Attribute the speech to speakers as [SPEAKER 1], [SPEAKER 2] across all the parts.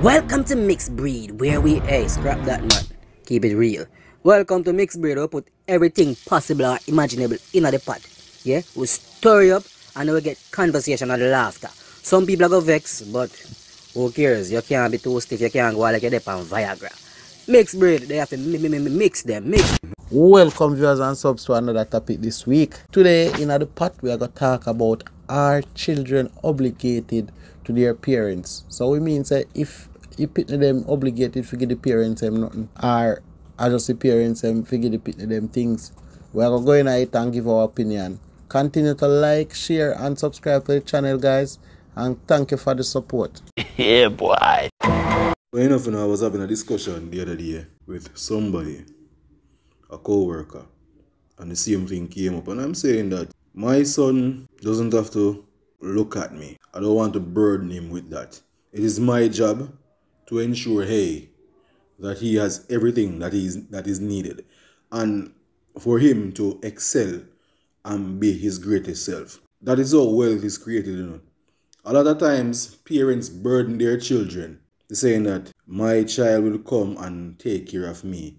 [SPEAKER 1] Welcome to Mixed Breed, where we scrap that man, keep it real. Welcome to Mixed Breed, we put everything possible or imaginable in the pot. Yeah, we stir you up and we get conversation and laughter. Some people are go vex, but who cares? You can't be too stiff, you can't go like you're on Viagra. Mixed Breed, they have to mix them.
[SPEAKER 2] Welcome viewers and subs to another topic this week. Today in the pot we are going to talk about, are children obligated to their parents? So we mean say if you picture them obligated to give the parents them nothing, or just the parents them figure the picture them things. We are going to go in it and give our opinion. Continue to like, share and subscribe to the channel, guys, and thank you for the support.
[SPEAKER 3] Yeah, boy.
[SPEAKER 4] Well, enough, I was having a discussion the other day with somebody, a co-worker, and the same thing came up, and I'm saying that my son doesn't have to look at me. I don't want to burden him with that. It is my job to ensure, hey, that he has everything that is needed, and for him to excel and be his greatest self. That is how wealth is created, you know. A lot of times, parents burden their children, saying that my child will come and take care of me.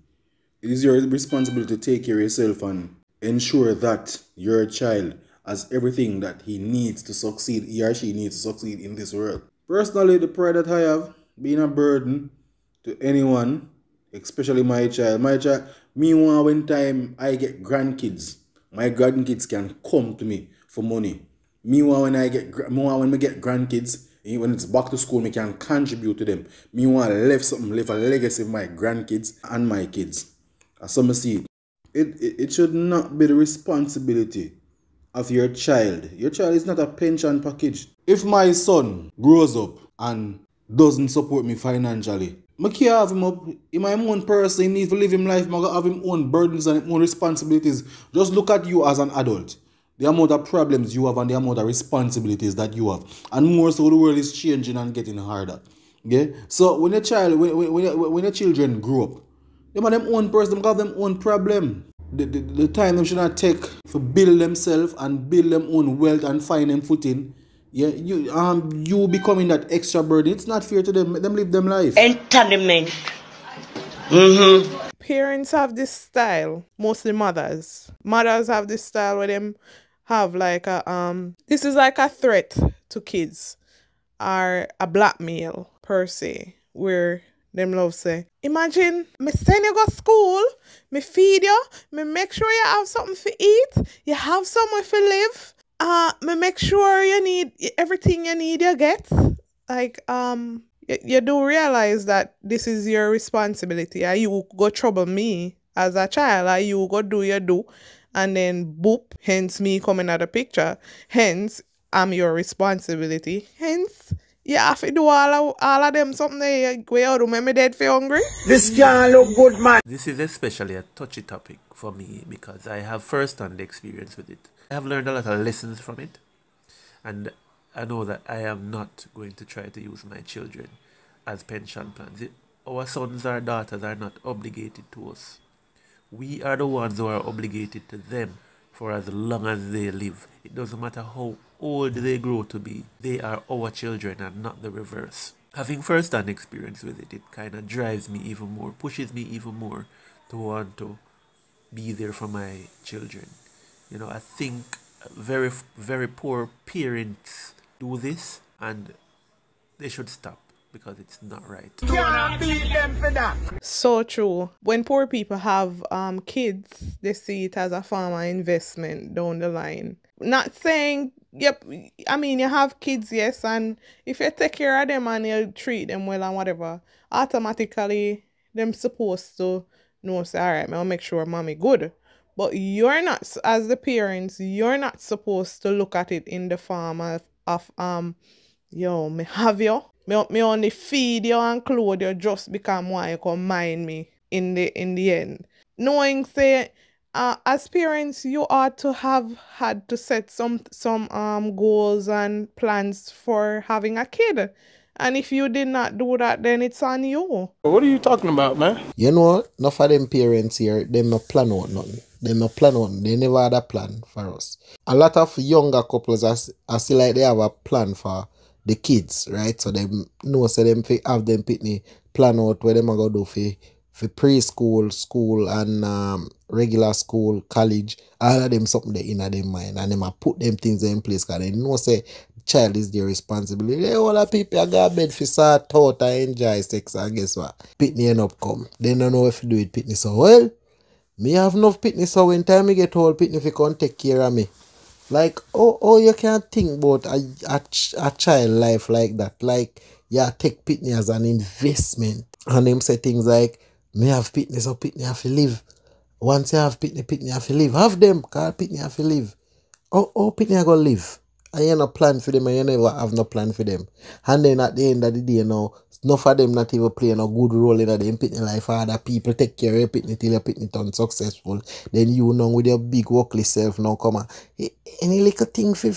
[SPEAKER 4] It is your responsibility to take care of yourself and ensure that your child has everything that he needs to succeed, he or she needs to succeed in this world. Personally, the pride that I have, being a burden to anyone, especially my child. Meanwhile, when time I get grandkids, my grandkids can come to me for money. Meanwhile, when I get grandkids, when it's back to school, I can contribute to them. Meanwhile, leave a legacy of my grandkids and my kids. As some see it should not be the responsibility of your child. Your child is not a pension package. If my son grows up and doesn't support me financially, I can't have him up. He's my own person. He needs to live his life. I have his own burdens and his own responsibilities. Just look at you as an adult. The amount of problems you have and the amount of responsibilities that you have. And more so, the world is changing and getting harder. Okay? So when your children grow up, they have their own person, they have their own problem. The time they should not take to build themselves and build their own wealth and find them footing. Yeah, you becoming that extra burden. It's not fair to them. Let them live them life.
[SPEAKER 3] Entertainment.
[SPEAKER 5] Parents have this style, mostly mothers. Mothers have this style where them have like a this is like a threat to kids, or a blackmail per se, where them love say, imagine me send you go school, me feed you, me make sure you have something to eat, you have somewhere to live, me make sure you need everything you need you get. Like you do realize that this is your responsibility, and you go trouble me as a child, and you go do your do, and then boop, hence me coming out of the picture, hence I'm your responsibility, hence you have to do all of them something where you remember dead for hungry.
[SPEAKER 3] This can't look good, man. This is especially a touchy topic for me because I have first-hand experience with it. I have learned a lot of lessons from it, and I know that I am not going to try to use my children as pension plans. Our sons or daughters are not obligated to us. We are the ones who are obligated to them for as long as they live. It doesn't matter how old they grow to be. They are our children and not the reverse. Having first-hand experience with it, it kind of drives me even more, pushes me even more to want to be there for my children. You know, I think very, very poor parents do this, and they should stop because it's not right.
[SPEAKER 5] So true. When poor people have kids, they see it as a form of investment down the line. Not saying, yep, I mean, you have kids, yes, and if you take care of them and you treat them well and whatever, automatically them supposed to know, say, all right, I'll make sure mommy good. But you're not, as the parents, you're not supposed to look at it in the form of yo, me have you. Me only feed you and clothe you just because why you come mind me in the end. Knowing say as parents you ought to have had to set some goals and plans for having a kid. And if you did not do that, then it's on you.
[SPEAKER 6] What are you talking about, man?
[SPEAKER 2] You know, enough of them parents here, they no plan out nothing. They no plan on. They never had a plan for us. A lot of younger couples are still like they have a plan for the kids, right? So them know say them have them pitney plan out where them are gonna do for preschool, school, and regular school, college. All of them something they in them mind, and them a put them things in place because they know say child is their responsibility. They all the people got bed for start out and enjoy sex, and guess what? Pitney end up come. They don't know if to do it pitney. So well, me have enough pitney, so when time me get old, pitney fi come take care of me. Like, oh, you can't think about a child life like that. Like, yeah, take pitney as an investment. And them say things like, me have pitney, so pitney have to live. Once you have pitney, pitney have to live. Have them, cause pitney have to live. Oh, pitney have to live. And you no plan for them, and you never have no plan for them. And then at the end of the day, now, enough of them not even playing a good role in them pitney life. Other people take care of your pitney till your pitney turn successful. Then you know with your big workless self now come on. Any little thing for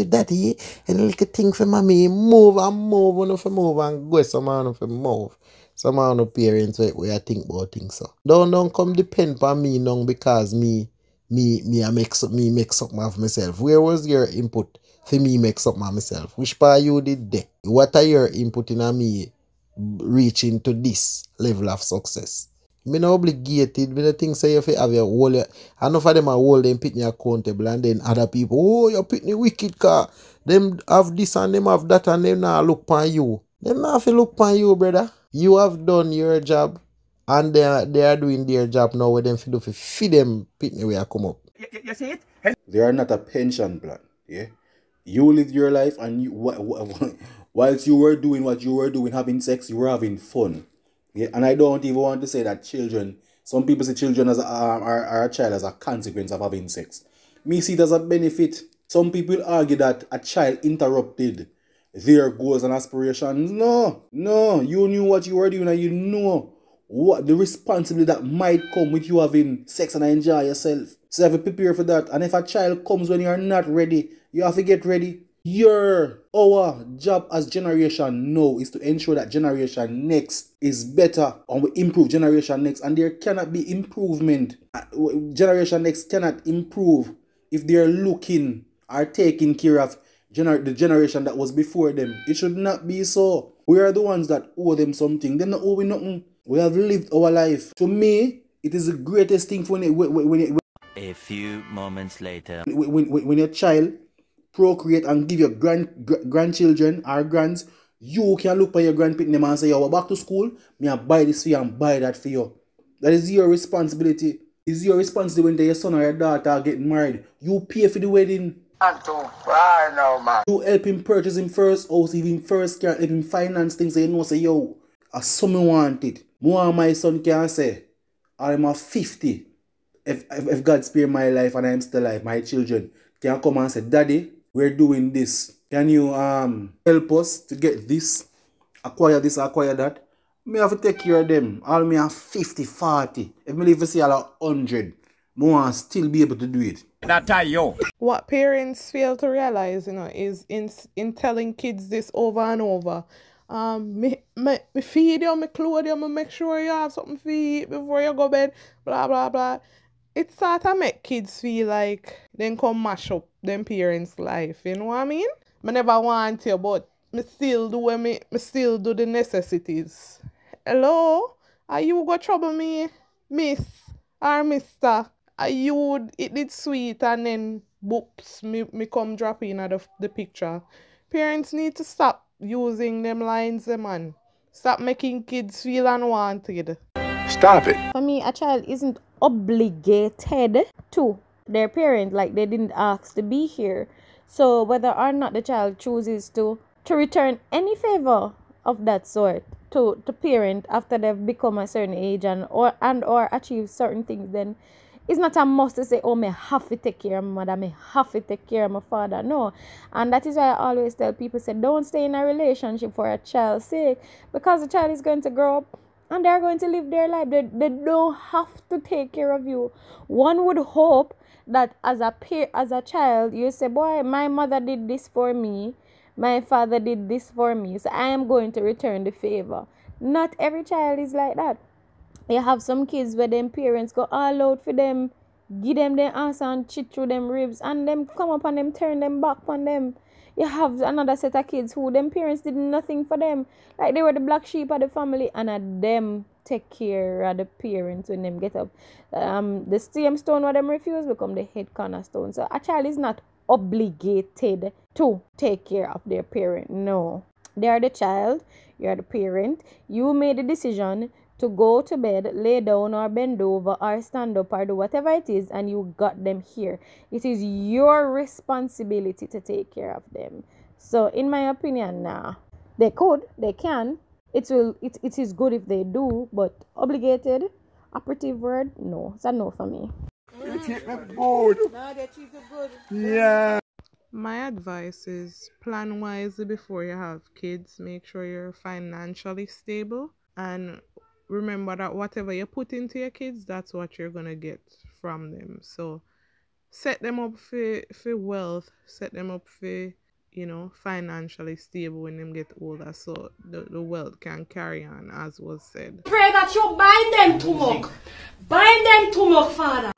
[SPEAKER 2] daddy, any little thing for mommy, move and move and go somehow for move. Somehow no parents where I think about things so. Don't come depend on me now because me make something of myself. Where was your input for me make something of myself? Which part you did there? What are your input in me reaching to this level of success? Me not obligated. Me the thing say if you have your whole, enough of them are hold them pitney accountable, and then other people, oh, you pitney wicked car. Them have this and them have that, and them not look upon you. Them not have to look upon you, brother. You have done your job, and they are doing their job now. With them to do for feed them pitney where I come up.
[SPEAKER 6] You see it?
[SPEAKER 4] They are not a pension plan. Yeah, you live your life, and you whilst you were doing what you were doing, having sex, you were having fun. Yeah, and I don't even want to say that children. Some people say children are a child as a consequence of having sex. Me see it as a benefit. Some people argue that a child interrupted their goals and aspirations. No, you knew what you were doing, and you know what the responsibility that might come with you having sex and enjoy yourself. So you have to prepare for that. And if a child comes when you're not ready, you have to get ready. Our job as generation now is to ensure that generation next is better, and we improve generation next, and there cannot be improvement. Generation next cannot improve if they're looking or taking care of the generation that was before them. It should not be so. We are the ones that owe them something. They not owe we nothing. We have lived our life. To me, it is the greatest thing for when
[SPEAKER 6] A few moments later.
[SPEAKER 4] When your child procreate and give your grandchildren or grands, you can look at your grandpitney and say, yo, we're back to school, me I buy this for you and buy that for you. That is your responsibility. It's your responsibility when your son or your daughter are getting married. You pay for the wedding.
[SPEAKER 7] I'm too far now, man.
[SPEAKER 4] You help him purchase him first house, even first car, help him finance things, so you know, say, yo, as some want it. More and my son can say, I'm a 50. If God spare my life and I'm still alive, my children can come and say, Daddy, we're doing this. Can you help us to get this, acquire that? Me have to take care of them. All me have 50, 40. If me live to see all 100, more still be able to do it.
[SPEAKER 5] What parents fail to realize, is in telling kids this over and over. Me feed you, me clothe you, me make sure you have something to eat before you go bed, blah, blah, blah. It start to make kids feel like they come mash up them parents' life, you know what I mean? I never want you, but me still do the necessities. Hello? Are you go trouble me, miss or mister? Are you it did sweet and then boops me come drop in at the picture? Parents need to stop using them lines, man. Stop making kids feel unwanted.
[SPEAKER 7] Stop it.
[SPEAKER 8] For me, a child isn't obligated to their parent, like they didn't ask to be here. So whether or not the child chooses to return any favor of that sort to parent after they've become a certain age and or achieve certain things, then it's not a must to say, oh, me have to take care of my mother, me have to take care of my father. No. And that is why I always tell people, say, don't stay in a relationship for a child's sake, because the child is going to grow up and they're going to live their life. They don't have to take care of you. One would hope that as a child, you say, boy, my mother did this for me, my father did this for me, so I am going to return the favor. Not every child is like that. You have some kids where them parents go all out for them, give them their ass and chit through them ribs, and them come up and them turn them back on them. You have another set of kids who them parents did nothing for them. Like they were the black sheep of the family, and at them take care of the parents when them get up. The same stone where them refuse become the head cornerstone. So a child is not obligated to take care of their parent. No. They are the child, you are the parent. You made the decision to go to bed, lay down or bend over or stand up or do whatever it is, and you got them here. It is your responsibility to take care of them. So in my opinion, nah. They could, they can. It is good if they do, but obligated, operative word, no. It's a no for me.
[SPEAKER 7] You treat me good.
[SPEAKER 5] No, they treat you good.
[SPEAKER 7] Yeah.
[SPEAKER 5] My advice is plan wisely before you have kids. Make sure you're financially stable. And remember that whatever you put into your kids, that's what you're going to get from them. So set them up for wealth. Set them up for, financially stable when them get older. So the wealth can carry on, as was said.
[SPEAKER 9] Pray that you bind them to muck. Bind them to muck, Father.